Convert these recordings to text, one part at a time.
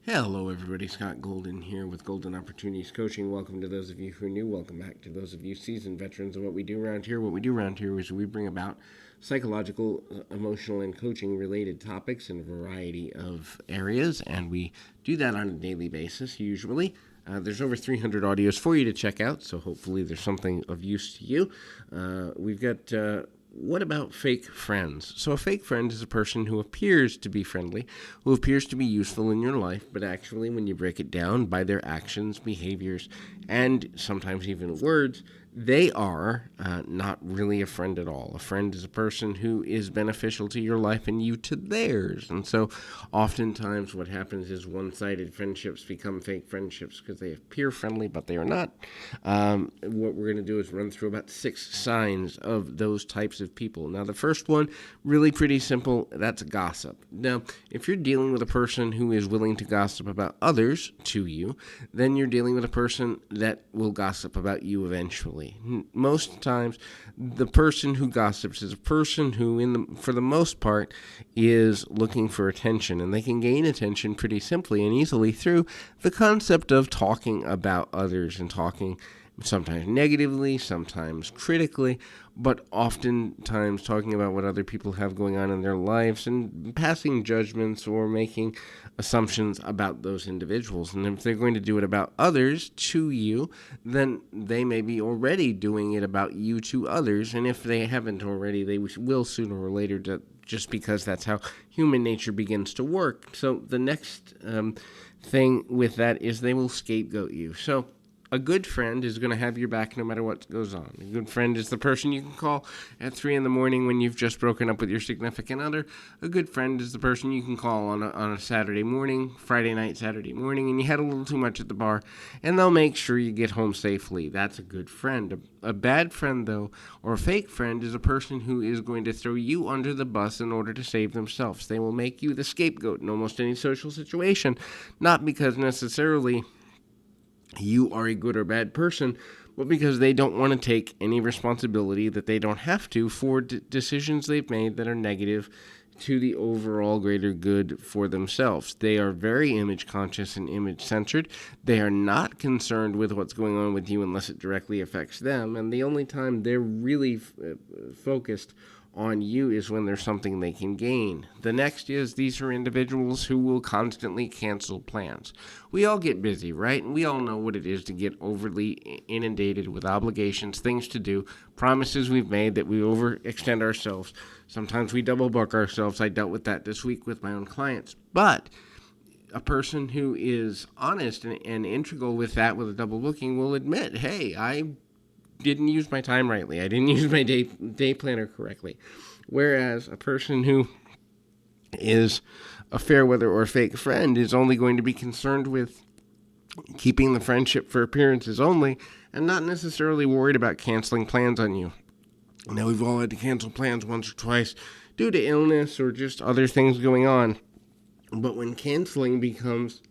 Hello, everybody. Scott Golden here with Golden Opportunities Coaching. Welcome to those of you who are new. Welcome back to those of you seasoned veterans of what we do around here. What we do around here is we bring about psychological, emotional, and coaching related topics in a variety of areas, and we do that on a daily basis usually. There's over 300 audios for you to check out, so hopefully there's something of use to you. We've got what about fake friends? So a fake friend is a person who appears to be friendly, who appears to be useful in your life, but actually when you break it down by their actions, behaviors, and sometimes even words, they are not really a friend at all. A friend is a person who is beneficial to your life and you to theirs. And so oftentimes what happens is one-sided friendships become fake friendships because they appear friendly, but they are not. What we're going to do is run through about 6 signs of those types of people. Now, the first one, really pretty simple, that's gossip. Now, if you're dealing with a person who is willing to gossip about others to you, then you're dealing with a person that will gossip about you eventually. Most times, the person who gossips is a person who, for the most part, is looking for attention, and they can gain attention pretty simply and easily through the concept of talking about others and talking sometimes negatively, sometimes critically, but oftentimes talking about what other people have going on in their lives and passing judgments or making assumptions about those individuals. And if they're going to do it about others to you, then they may be already doing it about you to others. And if they haven't already, they will sooner or later, just because that's how human nature begins to work. So the next thing with that is they will scapegoat you. So a good friend is going to have your back no matter what goes on. A good friend is the person you can call at 3 a.m. when you've just broken up with your significant other. A good friend is the person you can call on a Saturday morning, Friday night, Saturday morning, and you had a little too much at the bar, and they'll make sure you get home safely. That's a good friend. A bad friend, though, or a fake friend, is a person who is going to throw you under the bus in order to save themselves. They will make you the scapegoat in almost any social situation, not because necessarily you are a good or bad person, but because they don't want to take any responsibility that they don't have to for decisions they've made that are negative to the overall greater good for themselves. They are very image conscious and image centered. They are not concerned with what's going on with you unless it directly affects them, and the only time they're really focused on you is when there's something they can gain. The next is these are individuals who will constantly cancel plans. We all get busy, right? And we all know what it is to get overly inundated with obligations, things to do, promises we've made that we overextend ourselves. Sometimes we double book ourselves. I dealt with that this week with my own clients. But a person who is honest and integral with that, with a double booking, will admit, hey, I didn't use my time rightly. I didn't use my day planner correctly. Whereas a person who is a fair weather or fake friend is only going to be concerned with keeping the friendship for appearances only and not necessarily worried about canceling plans on you. Now, we've all had to cancel plans once or twice due to illness or just other things going on. But when canceling becomes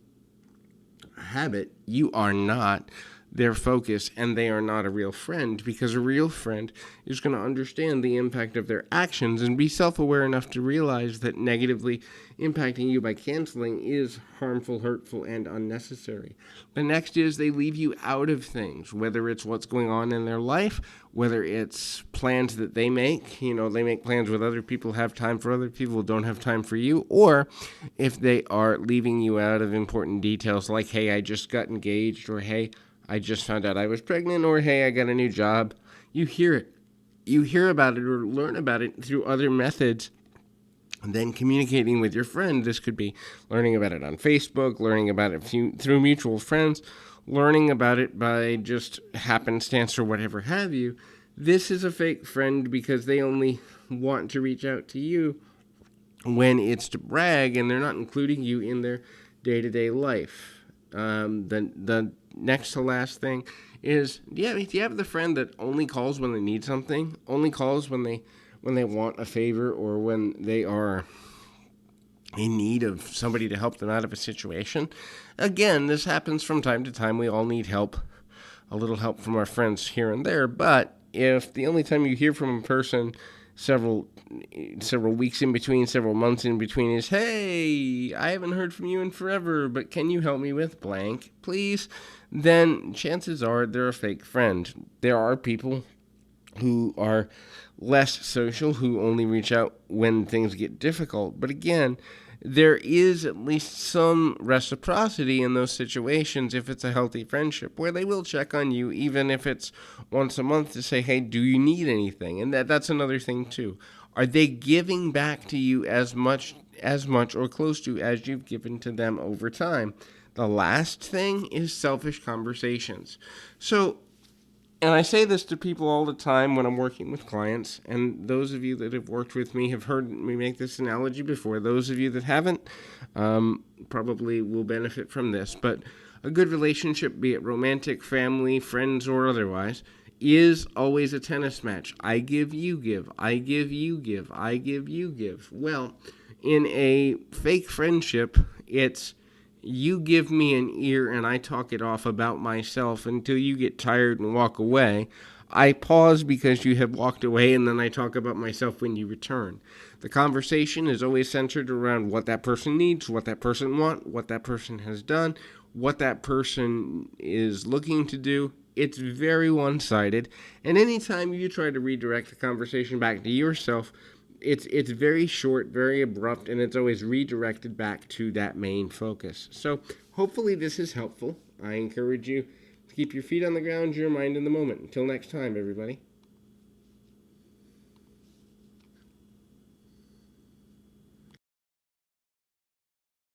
a habit, you are not their focus, and they are not a real friend, because a real friend is going to understand the impact of their actions and be self-aware enough to realize that negatively impacting you by canceling is harmful, hurtful, and unnecessary. The next is they leave you out of things, whether it's what's going on in their life, whether it's plans that they make, they make plans with other people, have time for other people, don't have time for you, or if they are leaving you out of important details like, hey, I just got engaged, or hey, I just found out I was pregnant, or hey, I got a new job. You hear it. You hear about it or learn about it through other methods than communicating with your friend. This could be learning about it on Facebook, learning about it through mutual friends, learning about it by just happenstance or whatever have you. This is a fake friend because they only want to reach out to you when it's to brag, and they're not including you in their day-to-day life. The next to last thing is, do you have the friend that only calls when they need something, only calls when they want a favor, or when they are in need of somebody to help them out of a situation? Again, this happens from time to time. We all need help, a little help from our friends here and there, but if the only time you hear from a person several weeks in between, several months in between is, hey, I haven't heard from you in forever, but can you help me with blank, please? Then chances are they're a fake friend. There are people who are less social, who only reach out when things get difficult. But again, there is at least some reciprocity in those situations if it's a healthy friendship, where they will check on you, even if it's once a month, to say, hey, do you need anything? And that's another thing too. Are they giving back to you as much or close to as you've given to them over time? The last thing is selfish conversations. So, and I say this to people all the time when I'm working with clients, and those of you that have worked with me have heard me make this analogy before. Those of you that haven't probably will benefit from this. But a good relationship, be it romantic, family, friends, or otherwise, is always a tennis match. I give, you give. I give, you give. I give, you give. Well, in a fake friendship, it's you give me an ear and I talk it off about myself until you get tired and walk away. I pause because you have walked away, and then I talk about myself when you return. The conversation is always centered around what that person needs, what that person wants, what that person has done, what that person is looking to do. It's very one-sided, and anytime you try to redirect the conversation back to yourself, it's very short, very abrupt, and it's always redirected back to that main focus. So hopefully this is helpful. I encourage you to keep your feet on the ground, your mind in the moment. Until next time, everybody.